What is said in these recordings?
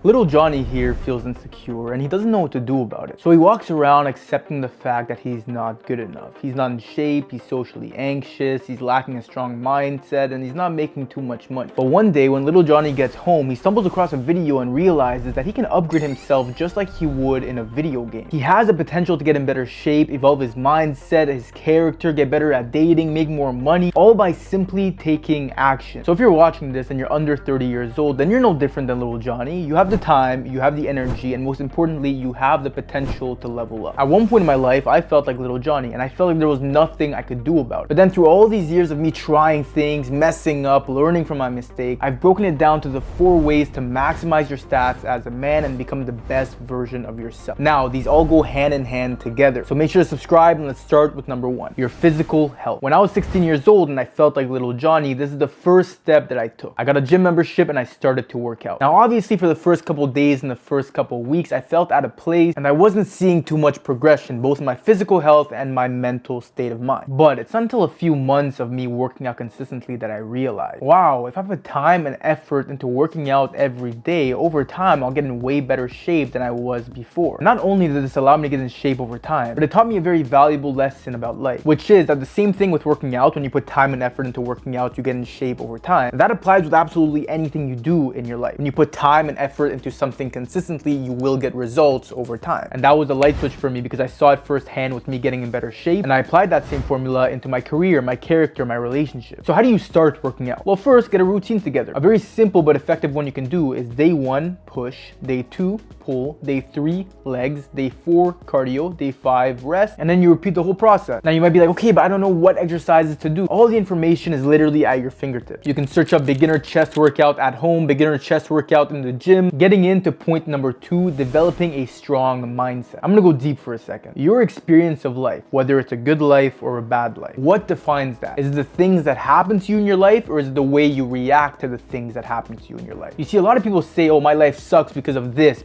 Little Johnny here feels insecure and he doesn't know what to do about it. So he walks around accepting the fact that he's not good enough. He's not in shape, he's socially anxious, he's lacking a strong mindset, and he's not making too much money. But one day when little Johnny gets home, he stumbles across a video and realizes that he can upgrade himself just like he would in a video game. He has the potential to get in better shape, evolve his mindset, his character, get better at dating, make more money, all by simply taking action. So if you're watching this and you're under 30 years old, then you're no different than little Johnny. You have the time, you have the energy, and most importantly, you have the potential to level up. At one point in my life, I felt like little Johnny, and I felt like there was nothing I could do about it. But then through all these years of me trying things, messing up, learning from my mistake, I've broken it down to the 4 ways to maximize your stats as a man and become the best version of yourself. Now, these all go hand in hand together. So make sure to subscribe and let's start with number 1, your physical health. When I was 16 years old and I felt like little Johnny, this is the first step that I took. I got a gym membership and I started to work out. Now, obviously for the first couple days and the first couple weeks, I felt out of place and I wasn't seeing too much progression, both in my physical health and my mental state of mind. But it's until a few months of me working out consistently that I realized, wow, if I put time and effort into working out every day, over time, I'll get in way better shape than I was before. Not only did this allow me to get in shape over time, but it taught me a very valuable lesson about life, which is that the same thing with working out. When you put time and effort into working out, you get in shape over time. That applies with absolutely anything you do in your life. When you put time and effort into something consistently, you will get results over time. And that was a light switch for me because I saw it firsthand with me getting in better shape, and I applied that same formula into my career, my character, my relationship. So how do you start working out? Well, first, get a routine together. A very simple but effective one you can do is day 1, push, day 2, pull, day 3, legs, day 4, cardio, day 5, rest, and then you repeat the whole process. Now you might be like, okay, but I don't know what exercises to do. All the information is literally at your fingertips. You can search up beginner chest workout at home, beginner chest workout in the gym. Getting into point number 2, developing a strong mindset. I'm gonna go deep for a second. Your experience of life, whether it's a good life or a bad life, what defines that? Is it the things that happen to you in your life, or is it the way you react to the things that happen to you in your life? You see, a lot of people say, oh, my life sucks because of this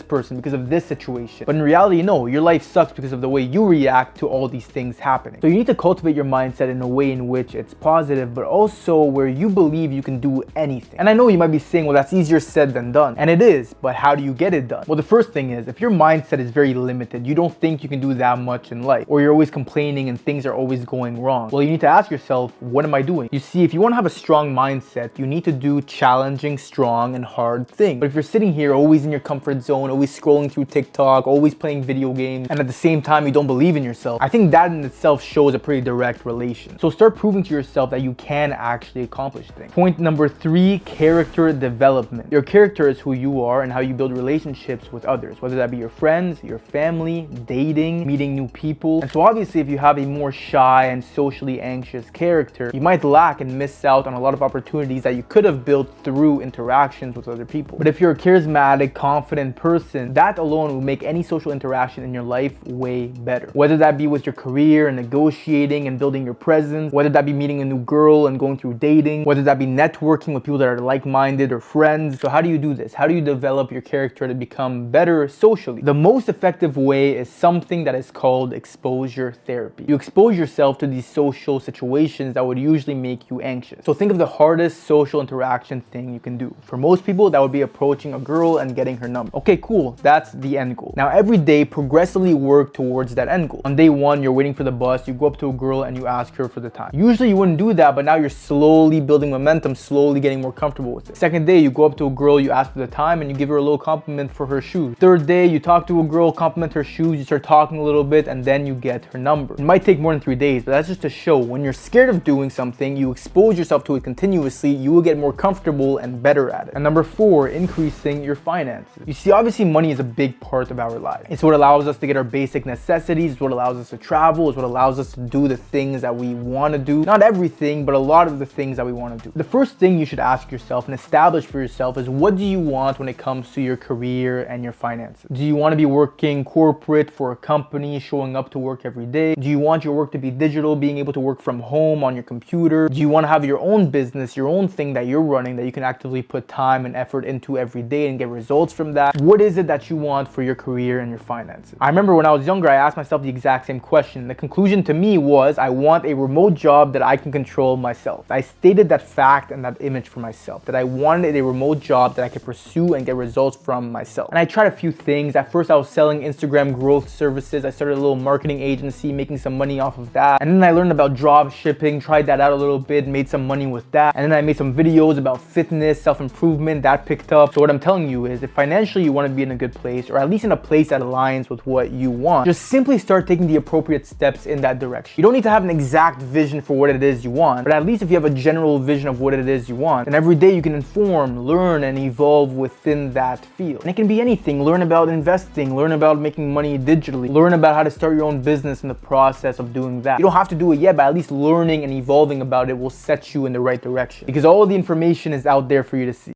person, because of this situation. But in reality, no, your life sucks because of the way you react to all these things happening. So you need to cultivate your mindset in a way in which it's positive, but also where you believe you can do anything. And I know you might be saying, well, that's easier said than done. And it is, but how do you get it done? Well, the first thing is, if your mindset is very limited, you don't think you can do that much in life, or you're always complaining and things are always going wrong, well, you need to ask yourself, what am I doing? You see, if you want to have a strong mindset, you need to do challenging, strong, and hard things. But if you're sitting here always in your comfort zone, always scrolling through TikTok, always playing video games, and at the same time you don't believe in yourself, I think that in itself shows a pretty direct relation. So start proving to yourself that you can actually accomplish things. Point number 3, character development. Your character is who you are and how you build relationships with others, whether that be your friends, your family, dating, meeting new people. And so obviously if you have a more shy and socially anxious character, you might lack and miss out on a lot of opportunities that you could have built through interactions with other people. But if you're a charismatic, confident person, that alone will make any social interaction in your life way better. Whether that be with your career and negotiating and building your presence, whether that be meeting a new girl and going through dating, whether that be networking with people that are like-minded or friends. So how do you do this? How do you develop your character to become better socially? The most effective way is something that is called exposure therapy. You expose yourself to these social situations that would usually make you anxious. So think of the hardest social interaction thing you can do. For most people, that would be approaching a girl and getting her number. Okay, cool, that's the end goal. Now every day, progressively work towards that end goal. On day 1, you're waiting for the bus, you go up to a girl and you ask her for the time. Usually you wouldn't do that, but now you're slowly building momentum, slowly getting more comfortable with it. Second day, you go up to a girl, you ask for the time, and you give her a little compliment for her shoes. Third day, you talk to a girl, compliment her shoes, you start talking a little bit, and then you get her number. It might take more than 3 days, but that's just to show when you're scared of doing something, you expose yourself to it continuously, you will get more comfortable and better at it. And number 4, increasing your finances. You see, obviously money is a big part of our lives. It's what allows us to get our basic necessities, it's what allows us to travel, it's what allows us to do the things that we want to do. Not everything, but a lot of the things that we want to do. The first thing you should ask yourself and establish for yourself is, what do you want when it comes to your career and your finances? Do you want to be working corporate for a company, showing up to work every day? Do you want your work to be digital, being able to work from home on your computer? Do you want to have your own business, your own thing that you're running that you can actively put time and effort into every day and get results from that? What is it that you want for your career and your finances? I remember when I was younger, I asked myself the exact same question. The conclusion to me was, I want a remote job that I can control myself. I stated that fact and that image for myself, that I wanted a remote job that I could pursue pursue and get results from myself. And I tried a few things. At first I was selling Instagram growth services. I started a little marketing agency, making some money off of that. And then I learned about drop shipping, tried that out a little bit, made some money with that. And then I made some videos about fitness, self-improvement, that picked up. So what I'm telling you is, if financially you want to be in a good place, or at least in a place that aligns with what you want, just simply start taking the appropriate steps in that direction. You don't need to have an exact vision for what it is you want, but at least if you have a general vision of what it is you want, then every day you can inform, learn, and evolve within that field. And it can be anything. Learn about investing, learn about making money digitally, learn about how to start your own business in the process of doing that. You don't have to do it yet, but at least learning and evolving about it will set you in the right direction, because all of the information is out there for you to see.